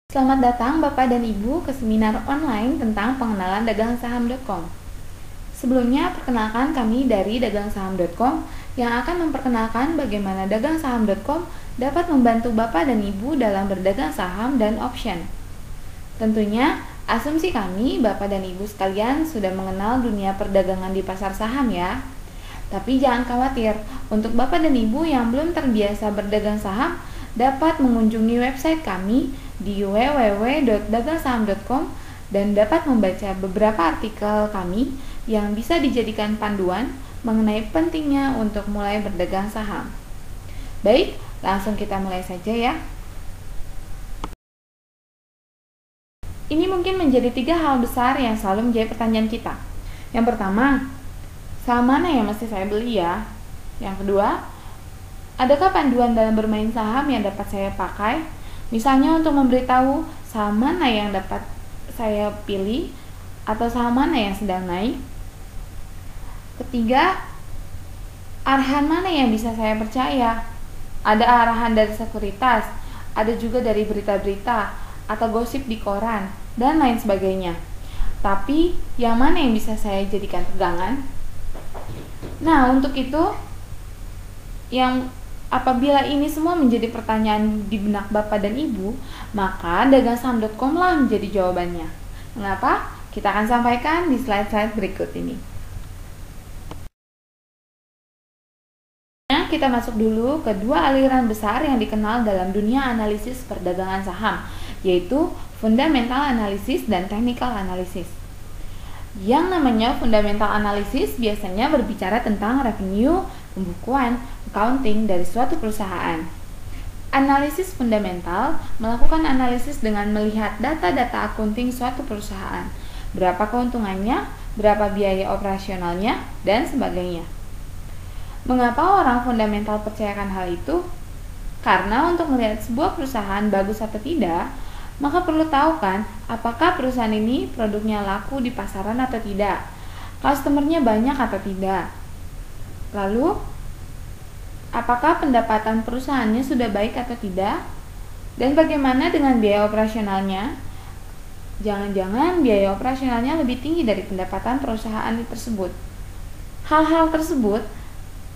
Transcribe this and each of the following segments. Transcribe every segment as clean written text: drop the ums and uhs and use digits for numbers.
Selamat datang Bapak dan Ibu ke seminar online tentang pengenalan dagang-saham.com. Sebelumnya, perkenalkan kami dari dagang-saham.com yang akan memperkenalkan bagaimana dagang-saham.com dapat membantu Bapak dan Ibu dalam berdagang saham dan option. Tentunya, asumsi kami Bapak dan Ibu sekalian sudah mengenal dunia perdagangan di pasar saham ya. Tapi jangan khawatir, untuk Bapak dan Ibu yang belum terbiasa berdagang saham, dapat mengunjungi website kami di www.dagangsaham.com dan dapat membaca beberapa artikel kami yang bisa dijadikan panduan mengenai pentingnya untuk mulai berdagang saham. Baik, langsung kita mulai saja ya. Ini mungkin menjadi 3 hal besar yang selalu menjadi pertanyaan kita. Yang pertama, saham mana yang mesti saya beli ya? Yang kedua, adakah panduan dalam bermain saham yang dapat saya pakai? Misalnya untuk memberitahu saham mana yang dapat saya pilih atau saham mana yang sedang naik. Ketiga, arahan mana yang bisa saya percaya? Ada arahan dari sekuritas, ada juga dari berita-berita atau gosip di koran, dan lain sebagainya. Tapi, yang mana yang bisa saya jadikan pegangan? Nah, untuk itu, apabila ini semua menjadi pertanyaan di benak Bapak dan Ibu, maka dagangsaham.com lah menjadi jawabannya. Mengapa? Kita akan sampaikan di slide-slide berikut ini. Kita masuk dulu ke 2 aliran besar yang dikenal dalam dunia analisis perdagangan saham, yaitu fundamental analysis dan technical analysis. Yang namanya fundamental analysis biasanya berbicara tentang revenue, pembukuan, accounting dari suatu perusahaan. Analisis fundamental melakukan analisis dengan melihat data-data akunting suatu perusahaan, berapa keuntungannya, berapa biaya operasionalnya, dan sebagainya. Mengapa orang fundamental percayakan hal itu? Karena untuk melihat sebuah perusahaan bagus atau tidak, maka perlu tahu kan apakah perusahaan ini produknya laku di pasaran atau tidak, customernya banyak atau tidak. Lalu, apakah pendapatan perusahaannya sudah baik atau tidak? Dan bagaimana dengan biaya operasionalnya? Jangan-jangan biaya operasionalnya lebih tinggi dari pendapatan perusahaan tersebut. Hal-hal tersebut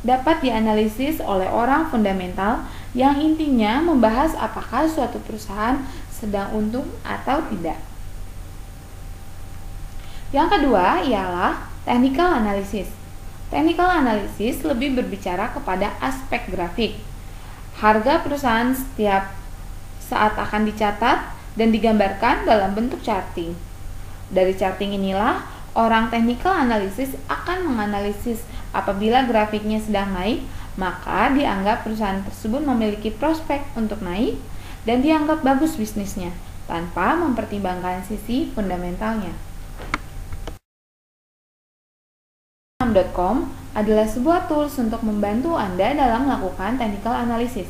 dapat dianalisis oleh orang fundamental yang intinya membahas apakah suatu perusahaan sedang untung atau tidak. Yang kedua ialah technical analysis. Technical analysis lebih berbicara kepada aspek grafik. Harga perusahaan setiap saat akan dicatat dan digambarkan dalam bentuk charting. Dari charting inilah orang technical analysis akan menganalisis apabila grafiknya sedang naik, maka dianggap perusahaan tersebut memiliki prospek untuk naik dan dianggap bagus bisnisnya tanpa mempertimbangkan sisi fundamentalnya. Saham.com adalah sebuah tools untuk membantu Anda dalam melakukan technical analysis.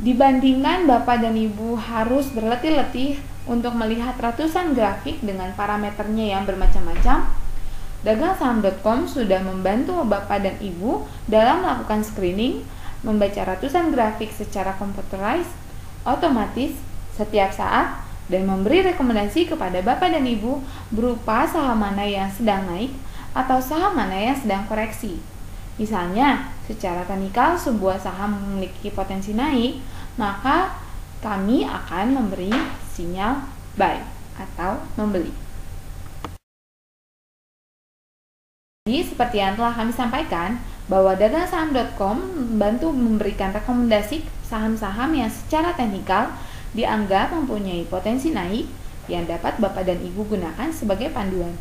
Dibandingkan Bapak dan Ibu harus berletih-letih untuk melihat ratusan grafik dengan parameternya yang bermacam-macam, dagangsaham.com sudah membantu Bapak dan Ibu dalam melakukan screening, membaca ratusan grafik secara computerized, otomatis, setiap saat, dan memberi rekomendasi kepada Bapak dan Ibu berupa saham mana yang sedang naik atau saham mana yang sedang koreksi. Misalnya, secara teknikal sebuah saham memiliki potensi naik, maka kami akan memberi sinyal buy atau membeli. Jadi, seperti yang telah kami sampaikan, bahwa dagangsaham.com membantu memberikan rekomendasi saham-saham yang secara teknikal dianggap mempunyai potensi naik yang dapat Bapak dan Ibu gunakan sebagai panduan.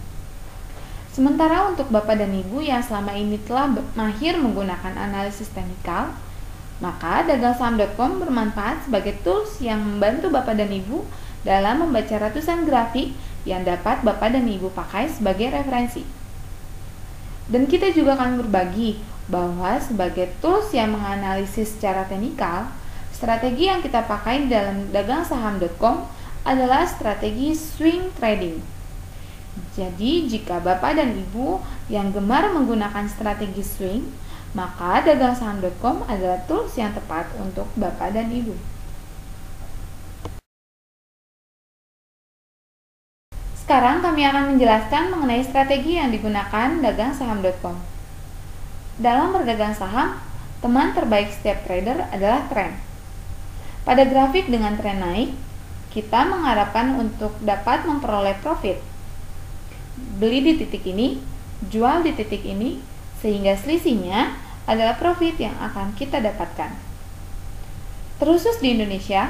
Sementara untuk Bapak dan Ibu yang selama ini telah mahir menggunakan analisis teknikal, maka dagangsaham.com bermanfaat sebagai tools yang membantu Bapak dan Ibu dalam membaca ratusan grafik yang dapat Bapak dan Ibu pakai sebagai referensi. Dan kita juga akan berbagi bahwa sebagai tools yang menganalisis secara teknikal, strategi yang kita pakai dalam dagangsaham.com adalah strategi swing trading. Jadi, jika Bapak dan Ibu yang gemar menggunakan strategi swing, maka dagangsaham.com adalah tools yang tepat untuk Bapak dan Ibu. Sekarang kami akan menjelaskan mengenai strategi yang digunakan dagangsaham.com. Dalam berdagang saham, teman terbaik setiap trader adalah tren. Pada grafik dengan tren naik, kita mengharapkan untuk dapat memperoleh profit. Beli di titik ini, jual di titik ini, sehingga selisihnya adalah profit yang akan kita dapatkan. Terkhusus di Indonesia,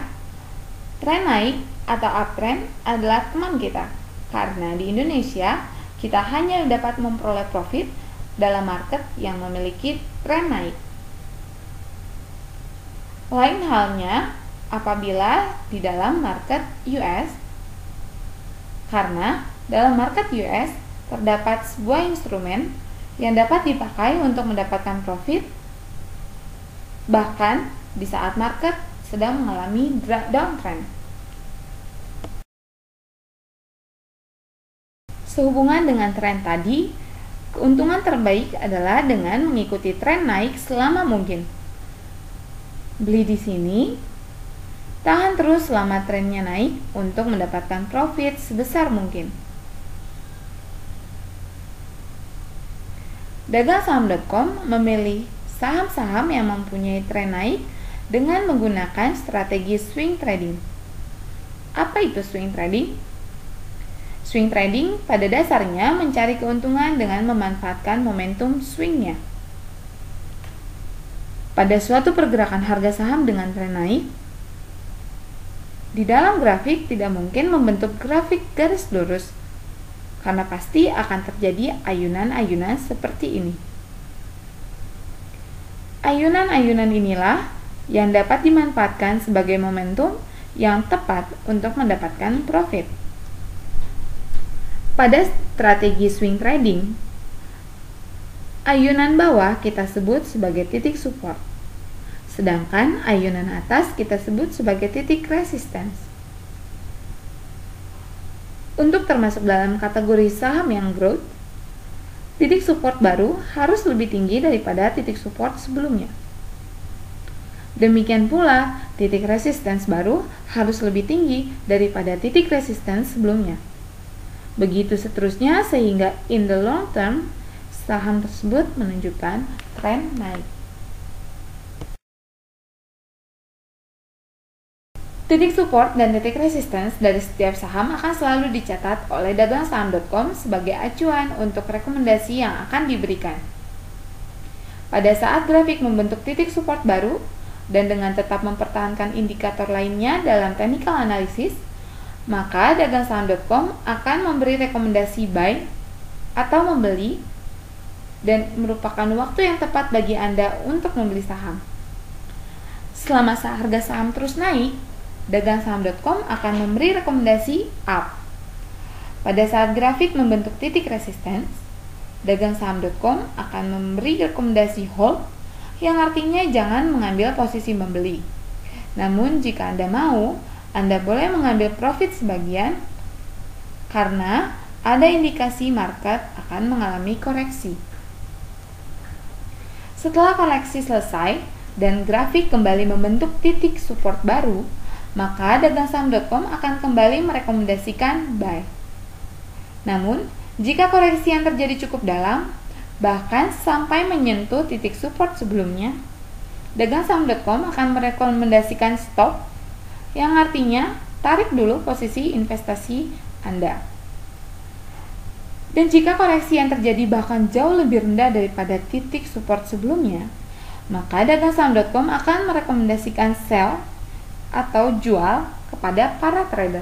tren naik atau uptrend adalah teman kita. Karena di Indonesia, kita hanya dapat memperoleh profit dalam market yang memiliki tren naik. Lain halnya apabila di dalam market US, karena dalam market US terdapat sebuah instrumen yang dapat dipakai untuk mendapatkan profit bahkan di saat market sedang mengalami downtrend. Sehubungan dengan tren tadi, keuntungan terbaik adalah dengan mengikuti tren naik selama mungkin. Beli di sini, tahan terus selama trennya naik untuk mendapatkan profit sebesar mungkin. Dagangsaham.com memilih saham-saham yang mempunyai tren naik dengan menggunakan strategi swing trading. Apa itu swing trading? Swing trading pada dasarnya mencari keuntungan dengan memanfaatkan momentum swingnya. Pada suatu pergerakan harga saham dengan tren naik, di dalam grafik tidak mungkin membentuk grafik garis lurus, karena pasti akan terjadi ayunan-ayunan seperti ini. Ayunan-ayunan inilah yang dapat dimanfaatkan sebagai momentum yang tepat untuk mendapatkan profit. Pada strategi swing trading, ayunan bawah kita sebut sebagai titik support, sedangkan ayunan atas kita sebut sebagai titik resistance. Untuk termasuk dalam kategori saham yang growth, titik support baru harus lebih tinggi daripada titik support sebelumnya. Demikian pula, titik resistance baru harus lebih tinggi daripada titik resistance sebelumnya. Begitu seterusnya sehingga in the long term, saham tersebut menunjukkan tren naik. Titik support dan titik resistance dari setiap saham akan selalu dicatat oleh dagangsaham.com sebagai acuan untuk rekomendasi yang akan diberikan. Pada saat grafik membentuk titik support baru dan dengan tetap mempertahankan indikator lainnya dalam technical analysis, maka dagangsaham.com akan memberi rekomendasi buy atau membeli dan merupakan waktu yang tepat bagi Anda untuk membeli saham. Selama harga saham terus naik, dagangsaham.com akan memberi rekomendasi up. Pada saat grafik membentuk titik resistance, dagangsaham.com akan memberi rekomendasi hold yang artinya jangan mengambil posisi membeli. Namun jika Anda mau, Anda boleh mengambil profit sebagian karena ada indikasi market akan mengalami koreksi. Setelah koreksi selesai dan grafik kembali membentuk titik support baru, maka dagangsaham.com akan kembali merekomendasikan buy. Namun, jika koreksi yang terjadi cukup dalam, bahkan sampai menyentuh titik support sebelumnya, dagangsaham.com akan merekomendasikan stop, yang artinya tarik dulu posisi investasi Anda. Dan jika koreksi yang terjadi bahkan jauh lebih rendah daripada titik support sebelumnya, maka dagangsaham.com akan merekomendasikan sell atau jual kepada para trader.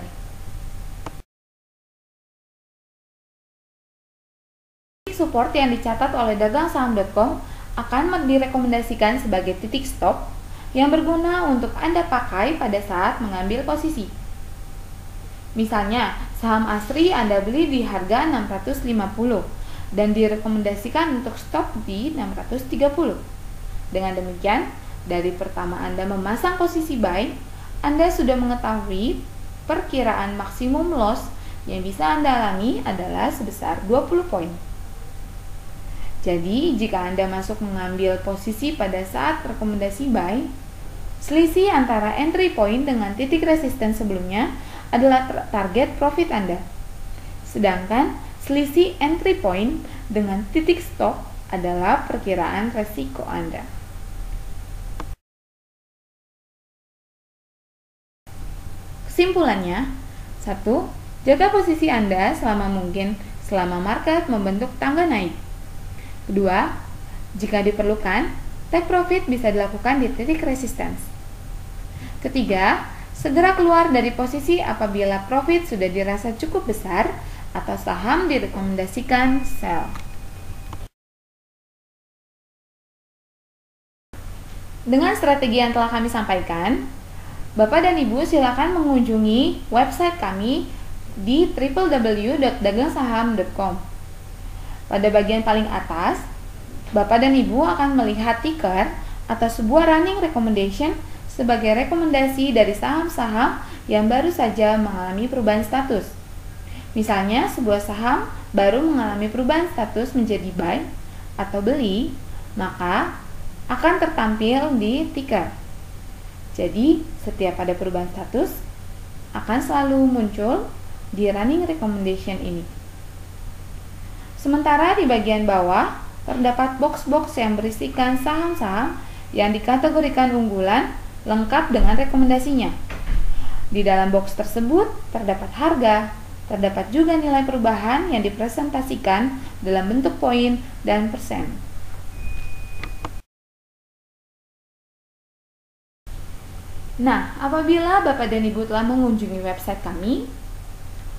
Titik support yang dicatat oleh dagangsaham.com akan direkomendasikan sebagai titik stop yang berguna untuk Anda pakai pada saat mengambil posisi. Misalnya, saham ASRI Anda beli di harga 650 dan direkomendasikan untuk stop di 630. Dengan demikian, dari pertama Anda memasang posisi buy, Anda sudah mengetahui perkiraan maksimum loss yang bisa Anda alami adalah sebesar 20 poin. Jadi, jika Anda masuk mengambil posisi pada saat rekomendasi buy, selisih antara entry point dengan titik resistance sebelumnya adalah target profit Anda. Sedangkan selisih entry point dengan titik stop adalah perkiraan resiko Anda. Kesimpulannya, 1. Jaga posisi Anda selama mungkin selama market membentuk tangga naik. 2. Jika diperlukan, take profit bisa dilakukan di titik resistance. Ketiga, segera keluar dari posisi apabila profit sudah dirasa cukup besar atau saham direkomendasikan sell. Dengan strategi yang telah kami sampaikan, Bapak dan Ibu silakan mengunjungi website kami di www.dagangsaham.com. Pada bagian paling atas, Bapak dan Ibu akan melihat ticker atau sebuah running recommendation sebagai rekomendasi dari saham-saham yang baru saja mengalami perubahan status. Misalnya, sebuah saham baru mengalami perubahan status menjadi buy atau beli, maka akan tertampil di ticker. Jadi, setiap ada perubahan status, akan selalu muncul di running recommendation ini. Sementara di bagian bawah, terdapat box-box yang berisikan saham-saham yang dikategorikan unggulan lengkap dengan rekomendasinya. Di dalam box tersebut, terdapat harga, terdapat juga nilai perubahan yang dipresentasikan dalam bentuk poin dan persen. Nah, apabila Bapak dan Ibu telah mengunjungi website kami,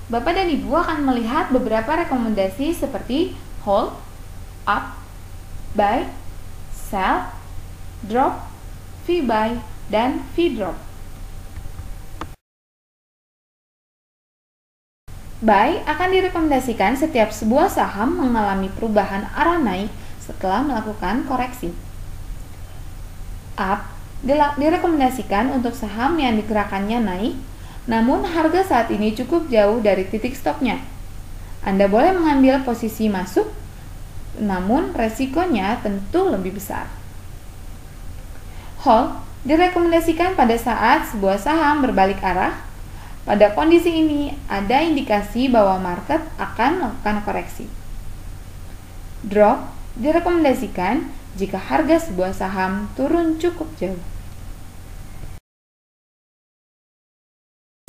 Bapak dan Ibu akan melihat beberapa rekomendasi seperti hold, up, buy, sell, drop, fee buy, dan fee drop. Buy akan direkomendasikan setiap sebuah saham mengalami perubahan arah naik setelah melakukan koreksi. Up direkomendasikan untuk saham yang digerakannya naik, namun harga saat ini cukup jauh dari titik stopnya. Anda boleh mengambil posisi masuk, namun resikonya tentu lebih besar. Hold direkomendasikan pada saat sebuah saham berbalik arah. Pada kondisi ini, ada indikasi bahwa market akan melakukan koreksi. Drop direkomendasikan jika harga sebuah saham turun cukup jauh.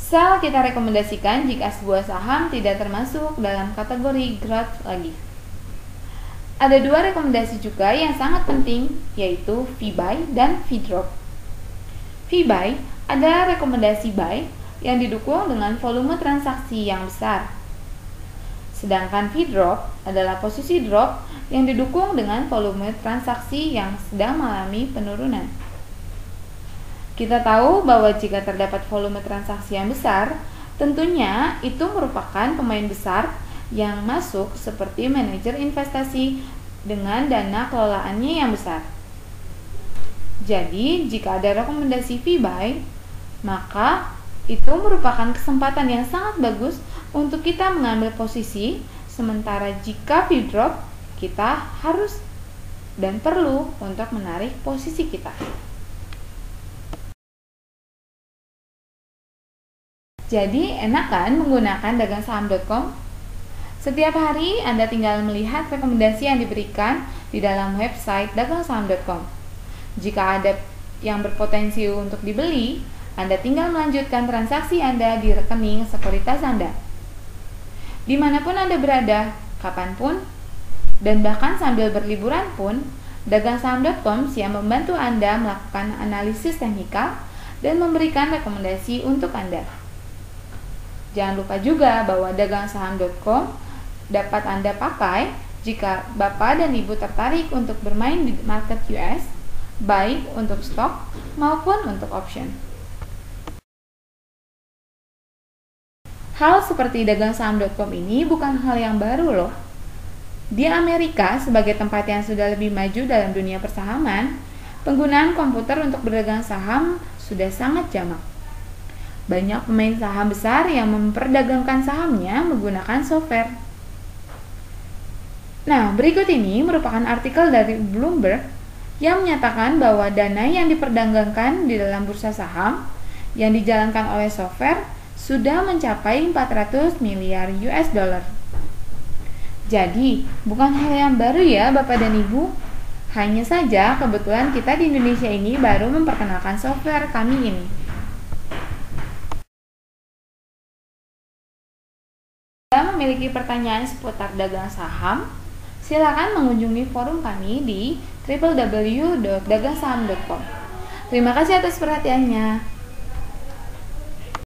Sell kita rekomendasikan jika sebuah saham tidak termasuk dalam kategori growth lagi. Ada dua rekomendasi juga yang sangat penting, yaitu fee buy dan fee drop. Fee buy adalah rekomendasi buy yang didukung dengan volume transaksi yang besar. Sedangkan fee drop adalah posisi drop yang didukung dengan volume transaksi yang sedang mengalami penurunan. Kita tahu bahwa jika terdapat volume transaksi yang besar, tentunya itu merupakan pemain besar yang masuk seperti manajer investasi dengan dana kelolaannya yang besar. Jadi, jika ada rekomendasi fee buy, maka itu merupakan kesempatan yang sangat bagus untuk kita mengambil posisi, sementara jika fee drop, kita harus dan perlu untuk menarik posisi kita. Jadi, enak kan menggunakan dagangsaham.com? Setiap hari Anda tinggal melihat rekomendasi yang diberikan di dalam website dagangsaham.com. Jika ada yang berpotensi untuk dibeli, Anda tinggal melanjutkan transaksi Anda di rekening sekuritas Anda. Dimanapun Anda berada, kapanpun, dan bahkan sambil berliburan pun, dagangsaham.com siap membantu Anda melakukan analisis teknikal dan memberikan rekomendasi untuk Anda. Jangan lupa juga bahwa dagangsaham.com dapat Anda pakai jika Bapak dan Ibu tertarik untuk bermain di market US, baik untuk stok maupun untuk option. Hal seperti dagangsaham.com ini bukan hal yang baru loh. Di Amerika, sebagai tempat yang sudah lebih maju dalam dunia persahaman, penggunaan komputer untuk berdagang saham sudah sangat jamak. Banyak pemain saham besar yang memperdagangkan sahamnya menggunakan software. Nah, berikut ini merupakan artikel dari Bloomberg yang menyatakan bahwa dana yang diperdagangkan di dalam bursa saham yang dijalankan oleh software sudah mencapai 400 miliar US dollar. Jadi, bukan hal yang baru ya Bapak dan Ibu. Hanya saja kebetulan kita di Indonesia ini baru memperkenalkan software kami ini. Jika memiliki pertanyaan seputar dagang saham, silakan mengunjungi forum kami di www.dagangsaham.com. Terima kasih atas perhatiannya.